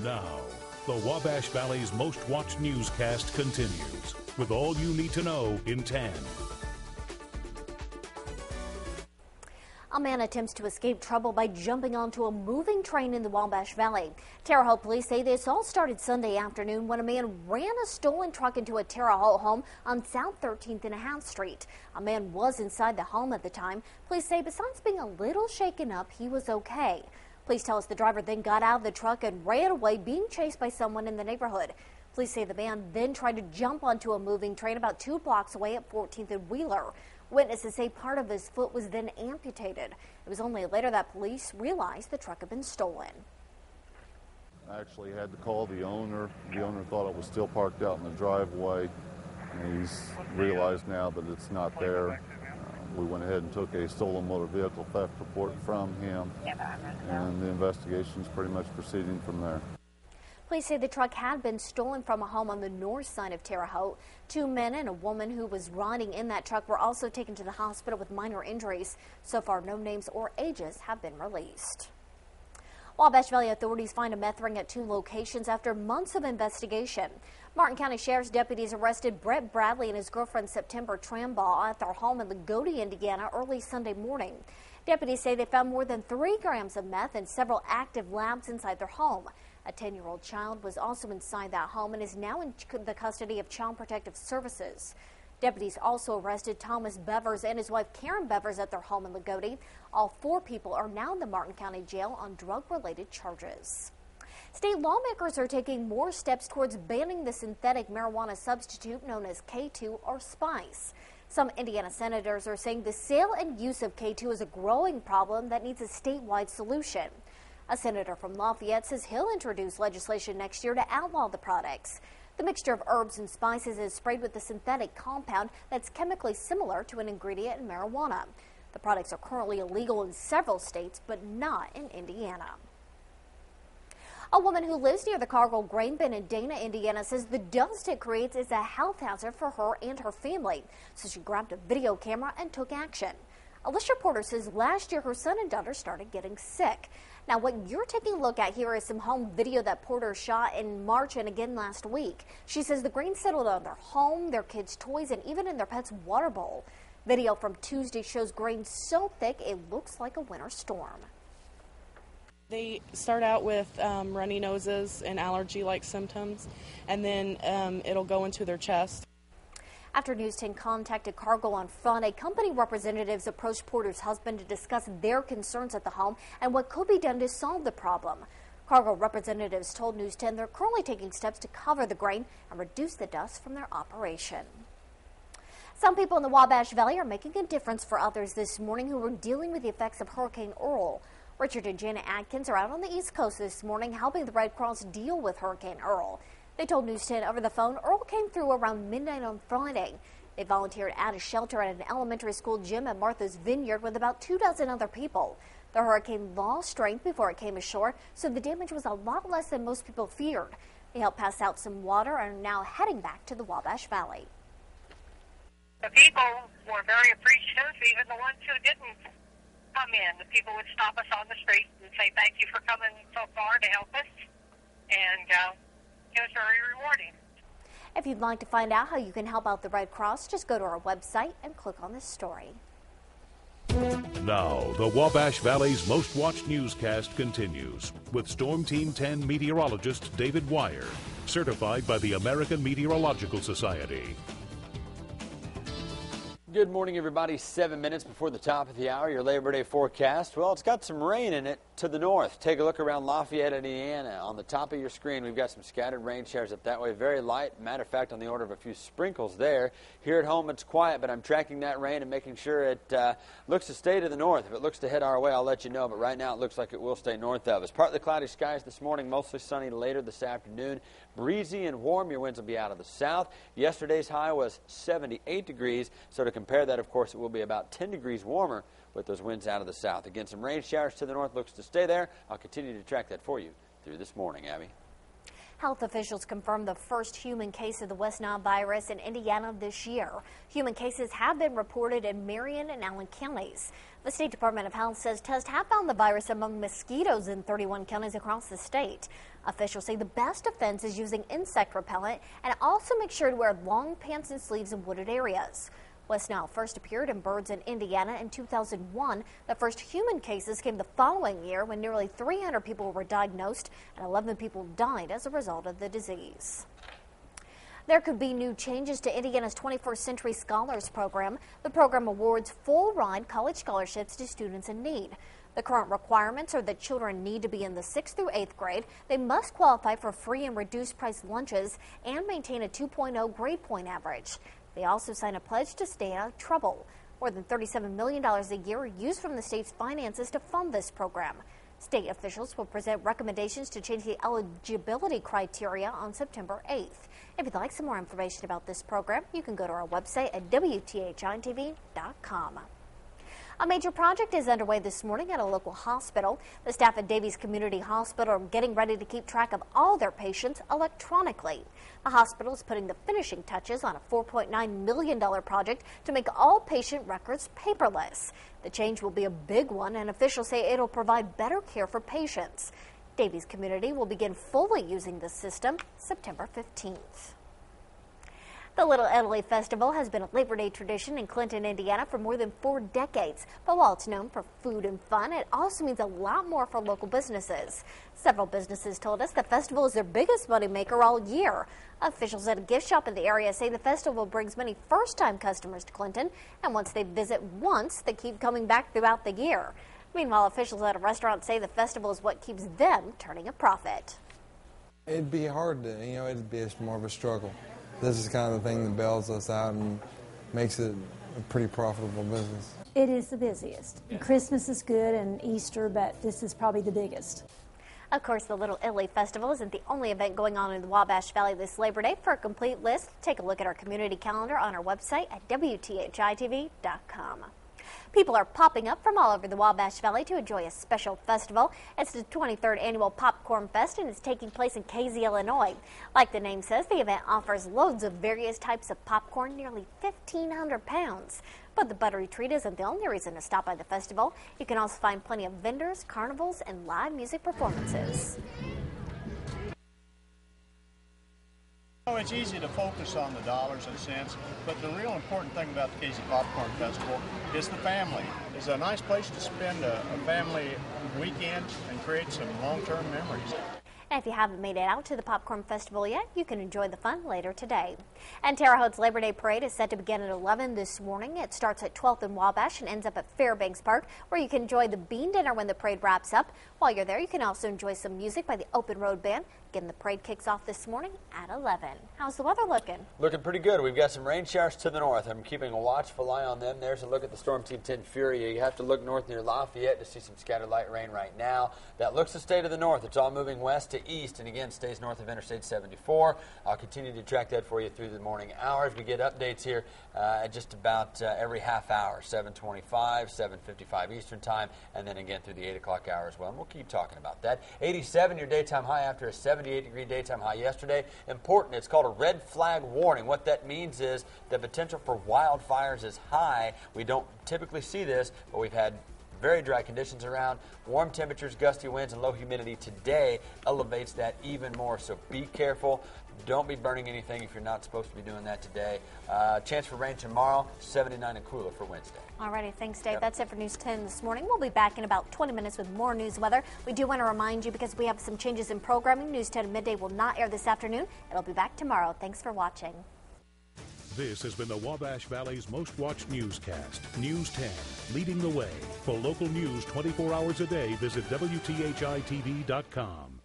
Now, the Wabash Valley's most watched newscast continues with all you need to know in 10. A man attempts to escape trouble by jumping onto a moving train in the Wabash Valley. Terre Haute police say this all started Sunday afternoon when a man ran a stolen truck into a Terre Haute home on South 13th and a half Street. A man was inside the home at the time. Police say besides being a little shaken up, he was okay. Police tell us the driver then got out of the truck and ran away, being chased by someone in the neighborhood. Police say the man then tried to jump onto a moving train about 2 blocks away at 14th and Wheeler. Witnesses say part of his foot was then amputated. It was only later that police realized the truck had been stolen. I actually had to call the owner. The owner thought it was still parked out in the driveway, and he's realized now that it's not there. We went ahead and took a stolen motor vehicle theft report from him, and the investigation is pretty much proceeding from there. Police say the truck had been stolen from a home on the north side of Terre Haute. 2 men and a woman who was riding in that truck were also taken to the hospital with minor injuries. So far, no names or ages have been released. Wabash Valley authorities find a meth ring at 2 locations after months of investigation. Martin County Sheriff's deputies arrested Brett Bradley and his girlfriend September Trambaugh at their home in Lagodi, Indiana, early Sunday morning. Deputies say they found more than 3 grams of meth and several active labs inside their home. A 10-year-old child was also inside that home and is now in the custody of Child Protective Services. Deputies also arrested Thomas Bevers and his wife Karen Bevers at their home in Lagodi. All 4 people are now in the Martin County Jail on drug-related charges. State lawmakers are taking more steps towards banning the synthetic marijuana substitute known as K2 or Spice. Some Indiana senators are saying the sale and use of K2 is a growing problem that needs a statewide solution. A senator from Lafayette says he'll introduce legislation next year to outlaw the products. The mixture of herbs and spices is sprayed with a synthetic compound that's chemically similar to an ingredient in marijuana. The products are currently illegal in several states, but not in Indiana. A woman who lives near the Cargill grain bin in Dana, Indiana, says the dust it creates is a health hazard for her and her family, so she grabbed a video camera and took action. Alicia Porter says last year her son and daughter started getting sick. Now, what you're taking a look at here is some home video that Porter shot in March and again last week. She says the grain settled on their home, their kids' toys, and even in their pet's water bowl. Video from Tuesday shows grain so thick it looks like a winter storm. They start out with runny noses and allergy-like symptoms, and then it'll go into their chest. After News 10 contacted Cargill on Friday, company representatives approached Porter's husband to discuss their concerns at the home and what could be done to solve the problem. Cargill representatives told News 10 they're currently taking steps to cover the grain and reduce the dust from their operation. Some people in the Wabash Valley are making a difference for others this morning who are dealing with the effects of Hurricane Earl. Richard and Janet Adkins are out on the East Coast this morning helping the Red Cross deal with Hurricane Earl. They told News 10 over the phone Earl came through around midnight on Friday. They volunteered at a shelter at an elementary school gym at Martha's Vineyard with about 24 other people. The hurricane lost strength before it came ashore, so the damage was a lot less than most people feared. They helped pass out some water and are now heading back to the Wabash Valley. The people were very appreciative, even the ones who didn't come in. The people would stop us on the street and say thank you for coming so far to help us, and it was very rewarding. If you'd like to find out how you can help out the Red Cross, just go to our website and click on this story. Now, the Wabash Valley's most watched newscast continues with Storm Team 10 meteorologist David Wire, certified by the American Meteorological Society. Good morning, everybody. 7 minutes before the top of the hour, your Labor Day forecast. Well, it's got some rain in it to the north. Take a look around Lafayette, Indiana. On the top of your screen, we've got some scattered rain showers up that way. Very light. Matter of fact, on the order of a few sprinkles there. Here at home, it's quiet, but I'm tracking that rain and making sure it looks to stay to the north. If it looks to head our way, I'll let you know, but right now it looks like it will stay north of us. Partly cloudy skies this morning, mostly sunny later this afternoon. Breezy and warm. Your winds will be out of the south. Yesterday's high was 78 degrees, so to compare that, of course, it will be about 10 degrees warmer with those winds out of the south. Again, some rain showers to the north looks to stay there. I'll continue to track that for you through this morning, Abby. Health officials confirmed the first human case of the West Nile virus in Indiana this year. Human cases have been reported in Marion and Allen counties. The State Department of Health says tests have found the virus among mosquitoes in 31 counties across the state. Officials say the best defense is using insect repellent and also make sure to wear long pants and sleeves in wooded areas. West Nile first appeared in birds in Indiana in 2001. The first human cases came the following year when nearly 300 people were diagnosed and 11 people died as a result of the disease. There could be new changes to Indiana's 21st Century Scholars Program. The program awards full-ride college scholarships to students in need. The current requirements are that children need to be in the 6th through 8th grade. They must qualify for free and reduced price lunches and maintain a 2.0 grade point average. They also sign a pledge to stay out of trouble. More than $37 million a year are used from the state's finances to fund this program. State officials will present recommendations to change the eligibility criteria on September 8th. If you'd like some more information about this program, you can go to our website at WTHI-TV.com. A major project is underway this morning at a local hospital. The staff at Davies Community Hospital are getting ready to keep track of all their patients electronically. The hospital is putting the finishing touches on a $4.9 million project to make all patient records paperless. The change will be a big one, and officials say it'll provide better care for patients. Davies Community will begin fully using the system September 15th. The Little Italy Festival has been a Labor Day tradition in Clinton, Indiana for more than 4 decades. But while it's known for food and fun, it also means a lot more for local businesses. Several businesses told us the festival is their biggest moneymaker all year. Officials at a gift shop in the area say the festival brings many first-time customers to Clinton, and once they visit once, they keep coming back throughout the year. Meanwhile, officials at a restaurant say the festival is what keeps them turning a profit. It'd be hard to, it'd be more of a struggle. This is kind of the thing that bails us out and makes it a pretty profitable business. It is the busiest. Christmas is good and Easter, but this is probably the biggest. Of course, the Little Italy Festival isn't the only event going on in the Wabash Valley this Labor Day. For a complete list, take a look at our community calendar on our website at WTHI-TV.com. People are popping up from all over the Wabash Valley to enjoy a special festival. It's the 23rd Annual Popcorn Fest, and it's taking place in Casey, Illinois. Like the name says, the event offers loads of various types of popcorn, nearly 1,500 pounds. But the buttery treat isn't the only reason to stop by the festival. You can also find plenty of vendors, carnivals, and live music performances. It's easy to focus on the dollars and cents, but the real important thing about the Casey Popcorn Festival is the family. It's a nice place to spend a family weekend and create some long-term memories. And if you haven't made it out to the Popcorn Festival yet, you can enjoy the fun later today. And Terre Haute's Labor Day Parade is set to begin at 11 this morning. It starts at 12th and Wabash and ends up at Fairbanks Park, where you can enjoy the bean dinner when the parade wraps up. While you're there, you can also enjoy some music by the Open Road Band. Again, the parade kicks off this morning at 11. How's the weather looking? Looking pretty good. We've got some rain showers to the north. I'm keeping a watchful eye on them. There's a look at the Storm Team 10 Fury. You have to look north near Lafayette to see some scattered light rain right now. That looks to stay to the north. It's all moving west to east and again stays north of Interstate 74. I'll continue to track that for you through the morning hours. We get updates here at just about every half hour, 7:25, 7:55 Eastern Time, and then again through the 8 o'clock hour as well. And we'll keep talking about that. 87 your daytime high after a 78-degree daytime high yesterday. Important, it's called a red flag warning. What that means is the potential for wildfires is high. We don't typically see this, but we've had very dry conditions around. Warm temperatures, gusty winds, and low humidity today elevates that even more. So be careful. Don't be burning anything if you're not supposed to be doing that today. Chance for rain tomorrow, 79 and cooler for Wednesday. Alrighty, thanks, Dave. Yep. That's it for News 10 this morning. We'll be back in about 20 minutes with more news weather. We do want to remind you, because we have some changes in programming, News 10 Midday will not air this afternoon. It'll be back tomorrow. Thanks for watching. This has been the Wabash Valley's most watched newscast, News 10, leading the way. For local news 24 hours a day, visit WTHI-TV.com.